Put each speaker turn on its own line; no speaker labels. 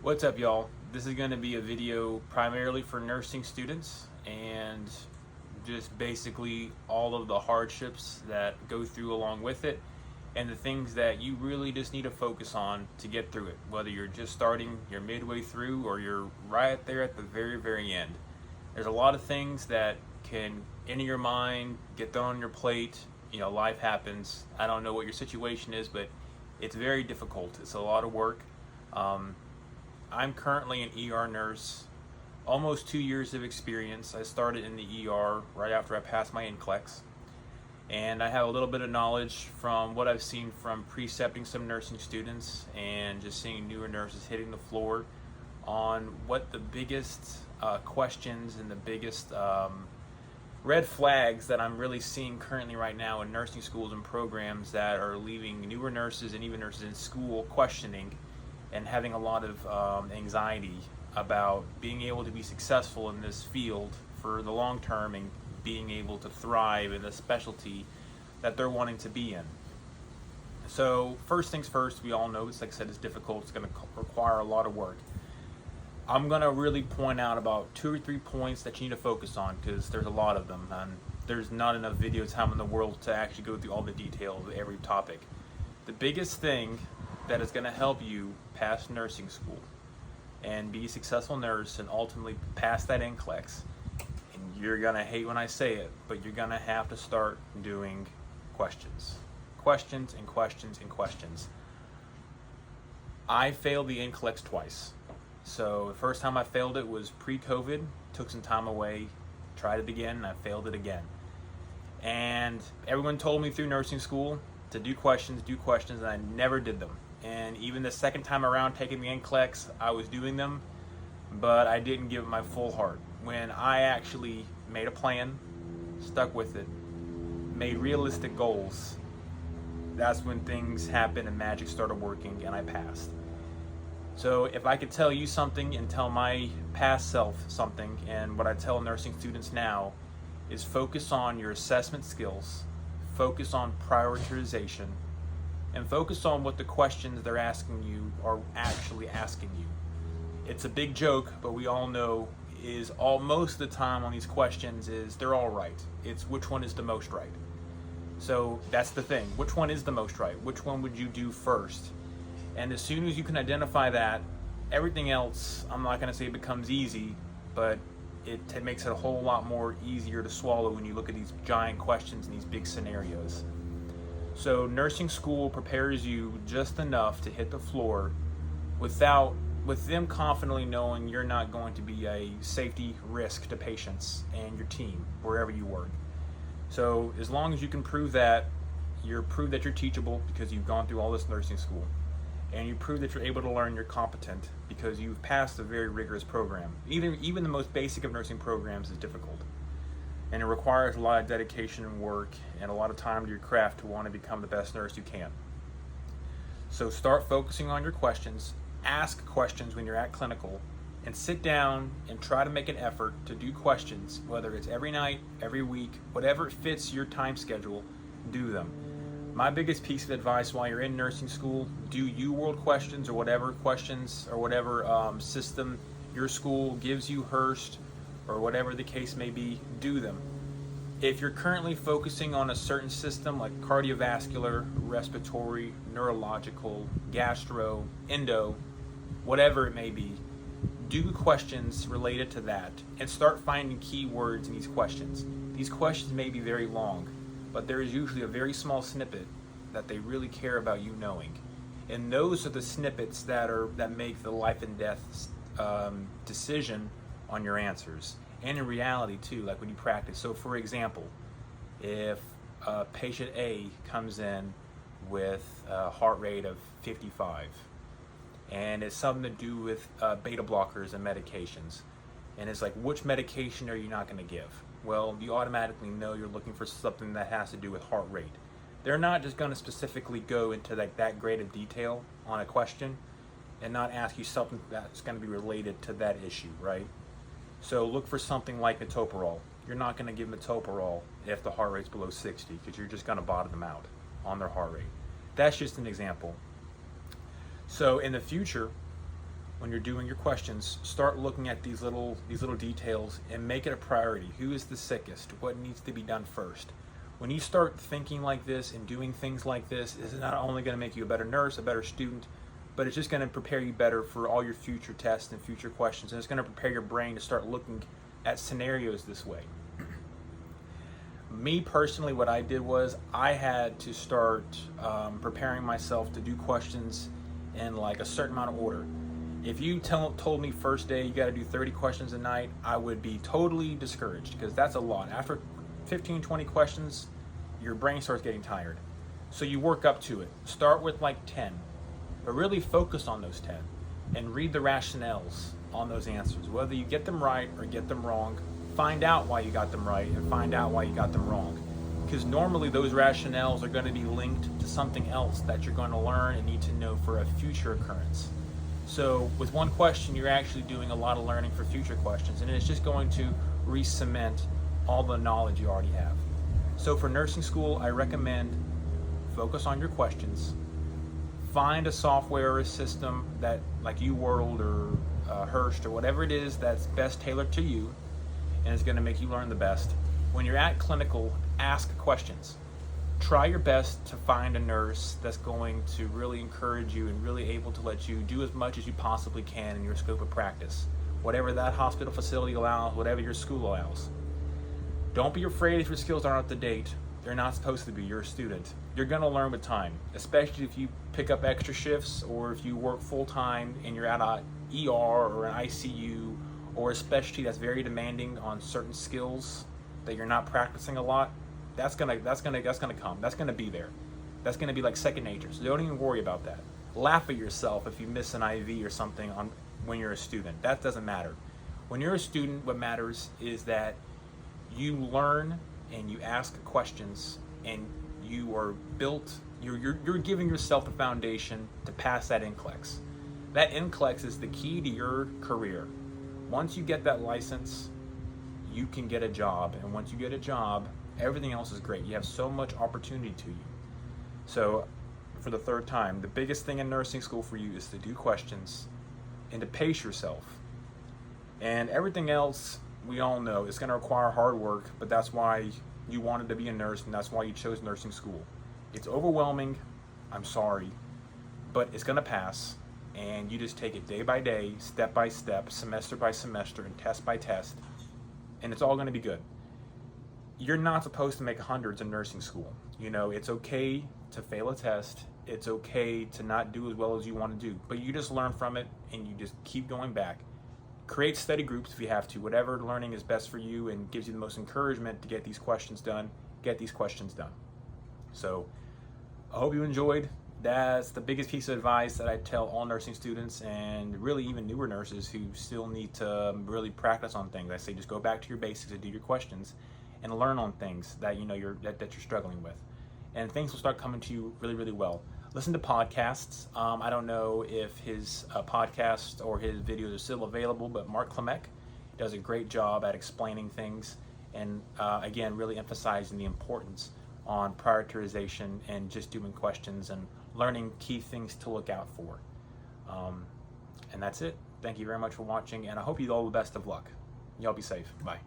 What's up, y'all? This is going to be a video primarily for nursing students and just basically all of the hardships that go through along with it and the things that you really just need to focus on to get through it, whether you're just starting, you're midway through, or you're right there at the very end. There's a lot of things that can enter your mind, get thrown on your plate. Life happens. I don't know what your situation is, but it's very difficult. It's a lot of work. I'm currently an ER nurse, almost 2 years of experience. I started in the ER right after I passed my NCLEX, and I have a little bit of knowledge from what I've seen from precepting some nursing students and just seeing newer nurses hitting the floor on what the biggest questions and the biggest red flags that I'm really seeing currently right now in nursing schools and programs that are leaving newer nurses and even nurses in school questioning and having a lot of anxiety about being able to be successful in this field for the long term and being able to thrive in the specialty that they're wanting to be in. So first things first, we all know it's, like I said, it's difficult. It's going to require a lot of work. I'm going to really point out about 2 or 3 points that you need to focus on because there's a lot of them, and there's not enough video time in the world to actually go through all the details of every topic. The biggest thing that is going to help you pass nursing school and be a successful nurse and ultimately pass that NCLEX, and you're going to hate when I say it, but you're going to have to start doing questions. Questions and questions and questions. I failed the NCLEX twice. So the first time I failed it was pre-COVID, took some time away, tried it again, and I failed it again. And everyone told me through nursing school to do questions, and I never did them. And even the second time around taking the NCLEX, I was doing them, but I didn't give it my full heart. When I actually made a plan, stuck with it, made realistic goals, that's when things happened and magic started working and I passed. So if I could tell you something and tell my past self something, and what I tell nursing students now is focus on your assessment skills, focus on prioritization, and focus on what the questions they're asking you are actually asking you. It's a big joke, but we all know is most of the time on these questions is they're all right. It's which one is the most right. So that's the thing. Which one is the most right? Which one would you do first? And as soon as you can identify that, everything else, I'm not going to say it becomes easy, but it makes it a whole lot more easier to swallow when you look at these giant questions and these big scenarios. So nursing school prepares you just enough to hit the floor with them confidently knowing you're not going to be a safety risk to patients and your team wherever you work. So as long as you can prove that you're teachable because you've gone through all this nursing school, and you prove that you're able to learn, you're competent because you've passed a very rigorous program. Even the most basic of nursing programs is difficult, and it requires a lot of dedication and work and a lot of time to your craft to want to become the best nurse you can. So start focusing on your questions, ask questions when you're at clinical, and sit down and try to make an effort to do questions, whether it's every night, every week, whatever fits your time schedule, do them. My biggest piece of advice while you're in nursing school, do UWorld questions or whatever system your school gives you, Hearst, or whatever the case may be, do them. If you're currently focusing on a certain system like cardiovascular, respiratory, neurological, gastro, endo, whatever it may be, do questions related to that and start finding keywords in these questions. These questions may be very long, but there is usually a very small snippet that they really care about you knowing. And those are the snippets that make the life and death decision on your answers. And in reality too, like when you practice. So for example, if patient A comes in with a heart rate of 55, and it's something to do with beta blockers and medications, and it's like, which medication are you not going to give? Well, you automatically know you're looking for something that has to do with heart rate. They're not just going to specifically go into that great of detail on a question and not ask you something that's going to be related to that issue, right? So look for something like metoprolol. You're not going to give metoprolol if the heart rate's below 60 because you're just going to bottom them out on their heart rate. That's just an example. So in the future, when you're doing your questions, start looking at these little details and make it a priority. Who is the sickest? What needs to be done first? When you start thinking like this and doing things like this, it's not only going to make you a better nurse, a better student, but it's just going to prepare you better for all your future tests and future questions. And it's going to prepare your brain to start looking at scenarios this way. Me personally, what I did was I had to start preparing myself to do questions in like a certain amount of order. If you told me first day you got to do 30 questions a night, I would be totally discouraged, because that's a lot. After 15, 20 questions, your brain starts getting tired. So you work up to it. Start with like 10, but really focus on those 10 and read the rationales on those answers. Whether you get them right or get them wrong, find out why you got them right and find out why you got them wrong. Because normally those rationales are going to be linked to something else that you're going to learn and need to know for a future occurrence. So with one question, you're actually doing a lot of learning for future questions, and it's just going to re-cement all the knowledge you already have. So for nursing school, I recommend focus on your questions. Find a software or a system that, like UWorld or Hearst or whatever it is, that's best tailored to you and is going to make you learn the best. When you're at clinical, ask questions. Try your best to find a nurse that's going to really encourage you and really able to let you do as much as you possibly can in your scope of practice. Whatever that hospital facility allows, whatever your school allows. Don't be afraid if your skills aren't up to date. They're not supposed to be. You're a student. You're going to learn with time, especially if you pick up extra shifts or if you work full-time and you're at a ER or an ICU or a specialty that's very demanding on certain skills that you're not practicing a lot. That's gonna come. That's gonna be there. That's gonna be like second nature. So don't even worry about that. Laugh at yourself if you miss an IV or something when you're a student. That doesn't matter. When you're a student, what matters is that you learn and you ask questions and you are built. You're giving yourself the foundation to pass that NCLEX. That NCLEX is the key to your career. Once you get that license, you can get a job, and once you get a job, everything else is great. You have so much opportunity to you. So, for the third time, the biggest thing in nursing school for you is to do questions and to pace yourself. And everything else, we all know, it's going to require hard work, but that's why you wanted to be a nurse, and that's why you chose nursing school. It's overwhelming, I'm sorry, but it's going to pass, and you just take it day by day, step by step, semester by semester, and test by test, and it's all going to be good. You're not supposed to make hundreds in nursing school. You know, it's okay to fail a test. It's okay to not do as well as you want to do, but you just learn from it and you just keep going back. Create study groups if you have to. Whatever learning is best for you and gives you the most encouragement to get these questions done, get these questions done. So I hope you enjoyed. That's the biggest piece of advice that I tell all nursing students, and really even newer nurses who still need to really practice on things. I say just go back to your basics and do your questions and learn on things that you know you're struggling with, and things will start coming to you really, really well. Listen to podcasts. I don't know if his podcast or his videos are still available, but Mark Klimek does a great job at explaining things and again really emphasizing the importance on prioritization and just doing questions and learning key things to look out for. And that's it. Thank you very much for watching, and I hope you all the best of luck. Y'all be safe. Bye.